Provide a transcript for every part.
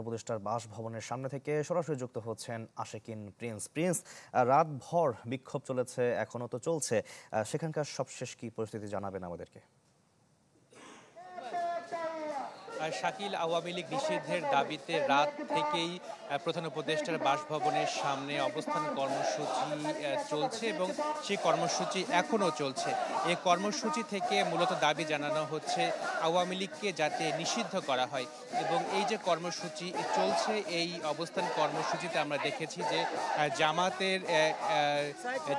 উপদেষ্টার বাসভবনের সামনে থেকে সরাসরি যুক্ত হচ্ছেন আশিকিন প্রিন্স। রাতভর বিক্ষোভ চলেছে, এখনো তো চলছে, সেখানকার সবশেষ কি পরিস্থিতি জানাবেন আমাদেরকে? শাকিল, আওয়ামী লীগ নিষিদ্ধের দাবিতে রাত থেকেই প্রধান উপদেষ্টার বাসভবনের সামনে অবস্থান কর্মসূচি চলছে এবং সেই কর্মসূচি এখনও চলছে। এই কর্মসূচি থেকে মূলত দাবি জানানো হচ্ছে আওয়ামী লীগকে যাতে নিষিদ্ধ করা হয় এবং এই যে কর্মসূচি চলছে, এই অবস্থান কর্মসূচিতে আমরা দেখেছি যে জামাতের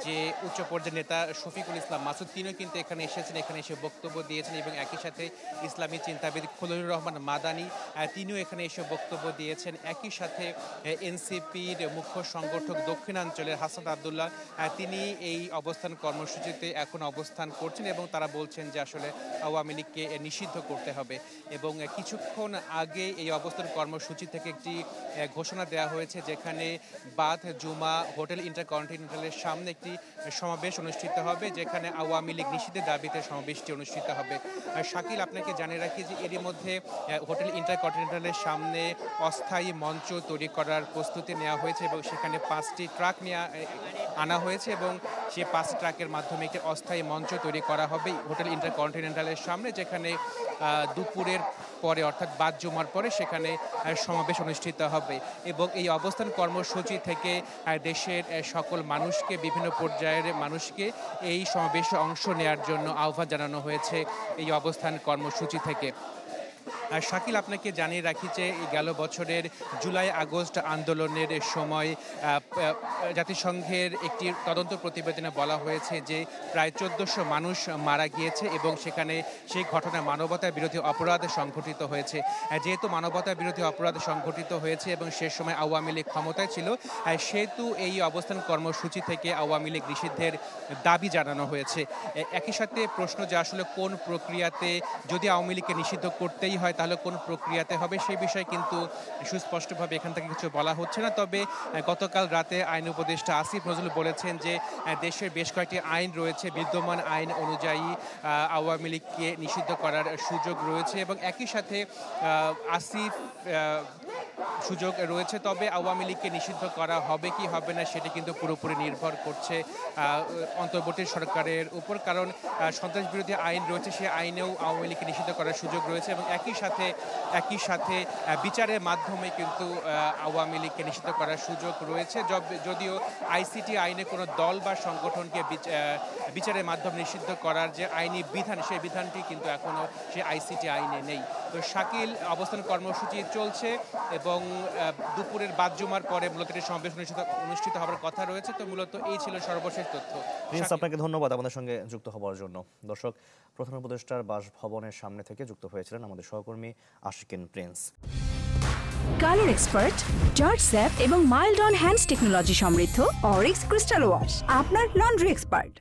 যে উচ্চ পর্যায়ের নেতা শফিকুল ইসলাম মাসুদ তিনিও কিন্তু এখানে এসেছেন, এখানে এসে বক্তব্য দিয়েছেন এবং একই সাথে ইসলামী চিন্তাবিদ খলিলুর রহমান মাদানী তিনিও এখানে এসে বক্তব্য দিয়েছেন। একই সাথে এনসিপির মুখ্য সংগঠক দক্ষিণাঞ্চলের হাসান আব্দুল্লাহ তিনি এই অবস্থান কর্মসূচিতে এখন অবস্থান করছেন এবং তারা বলছেন যে আসলে আওয়ামী লীগকে নিষিদ্ধ করতে হবে। এবং কিছুক্ষণ আগে এই অবস্থান কর্মসূচি থেকে একটি ঘোষণা দেওয়া হয়েছে, যেখানে বাদ জুমা হোটেল ইন্টারকন্টিনেন্টালের সামনে একটি সমাবেশ অনুষ্ঠিত হবে, যেখানে আওয়ামী লীগ নিষিদ্ধের দাবিতে সমাবেশটি অনুষ্ঠিত হবে। শাকিল, আপনাকে জানিয়ে রাখি যে এরই মধ্যে হোটেল ইন্টারকন্টিনেন্টালের সামনে অস্থায়ী মঞ্চ তৈরি করার প্রস্তুতি নেওয়া হয়েছে এবং সেখানে 5টি ট্রাক নিয়ে আনা হয়েছে এবং সেই 5 ট্রাকের মাধ্যমে একটি অস্থায়ী মঞ্চ তৈরি করা হবে হোটেল ইন্টারকন্টিনেন্টালের সামনে, যেখানে দুপুরের পরে অর্থাৎ বাদ জুমার পরে সেখানে সমাবেশ অনুষ্ঠিত হবে। এবং এই অবস্থান কর্মসূচি থেকে দেশের সকল মানুষকে, বিভিন্ন পর্যায়ের মানুষকে এই সমাবেশে অংশ নেওয়ার জন্য আহ্বান জানানো হয়েছে এই অবস্থান কর্মসূচি থেকে। শাকিল, আপনাকে জানিয়ে রাখি যে গেল বছরের জুলাই আগস্ট আন্দোলনের সময় জাতিসংঘের একটি তদন্ত প্রতিবেদনে বলা হয়েছে যে প্রায় 1400 মানুষ মারা গিয়েছে এবং সেখানে সেই ঘটনায় মানবতা বিরোধী অপরাধ সংঘটিত হয়েছে। যেহেতু মানবতা বিরোধী অপরাধ সংঘটিত হয়েছে এবং সে সময় আওয়ামী লীগ ক্ষমতায় ছিল, সেহেতু এই অবস্থান কর্মসূচি থেকে আওয়ামী লীগ নিষিদ্ধের দাবি জানানো হয়েছে। একই সাথে প্রশ্ন যে আসলে কোন প্রক্রিয়াতে, যদি আওয়ামী লীগকে নিষিদ্ধ করতেই হয় তাহলে কোন প্রক্রিয়াতে হবে, সেই বিষয়ে কিন্তু সুস্পষ্টভাবে এখান থেকে কিছু বলা হচ্ছে না। তবে গতকাল রাতে আইন উপদেষ্টা আসিফ নজরুল বলেছেন যে দেশের বেশ কয়েকটি আইন রয়েছে, বিদ্যমান আইন অনুযায়ী আওয়ামী লীগকে নিষিদ্ধ করার সুযোগ রয়েছে এবং একই সাথে আসিফ সুযোগ রয়েছে। তবে আওয়ামী লীগকে নিষিদ্ধ করা হবে কি হবে না সেটি কিন্তু পুরোপুরি নির্ভর করছে অন্তর্বর্তী সরকারের উপর, কারণ সন্ত্রাস বিরোধী আইন রয়েছে, সেই আইনেও আওয়ামী লীগকে নিষিদ্ধ করার সুযোগ রয়েছে এবং একই সাথে বিচারের মাধ্যমে কিন্তু আওয়ামী লীগকে নিষিদ্ধ করার সুযোগ রয়েছে। যদিও আইসিটি আইনে কোনো দল বা সংগঠনকে বিচারের মাধ্যমে নিষিদ্ধ করার যে আইনি বিধান, সেই বিধানটি কিন্তু এখনও সেই আইসিটি আইনে নেই। তো শাকিল, অবস্থান কর্মসূচি চলছে এবং দুপুরের বাদ জুমার পরে মূলত সমাবেশ অনুষ্ঠিত হওয়ার কথা রয়েছে। তো মূলত এই ছিল সর্বশেষ তথ্য। প্রিন্স, আপনাকে ধন্যবাদ আমাদের সঙ্গে যুক্ত হওয়ার জন্য। দর্শক, প্রধান উপদেষ্টার বাসভবনের সামনে থেকে যুক্ত হয়েছিলেন আমাদের সহকর্মী Ashikin Prince. Colour expert, George স্যাপ এবং মাইল্ড অন হ্যান্ডস টেকনোলজি সমৃদ্ধ অরিক্স ক্রিস্টাল ওয়াশ আপনার লন্ড্রি এক্সপার্ট।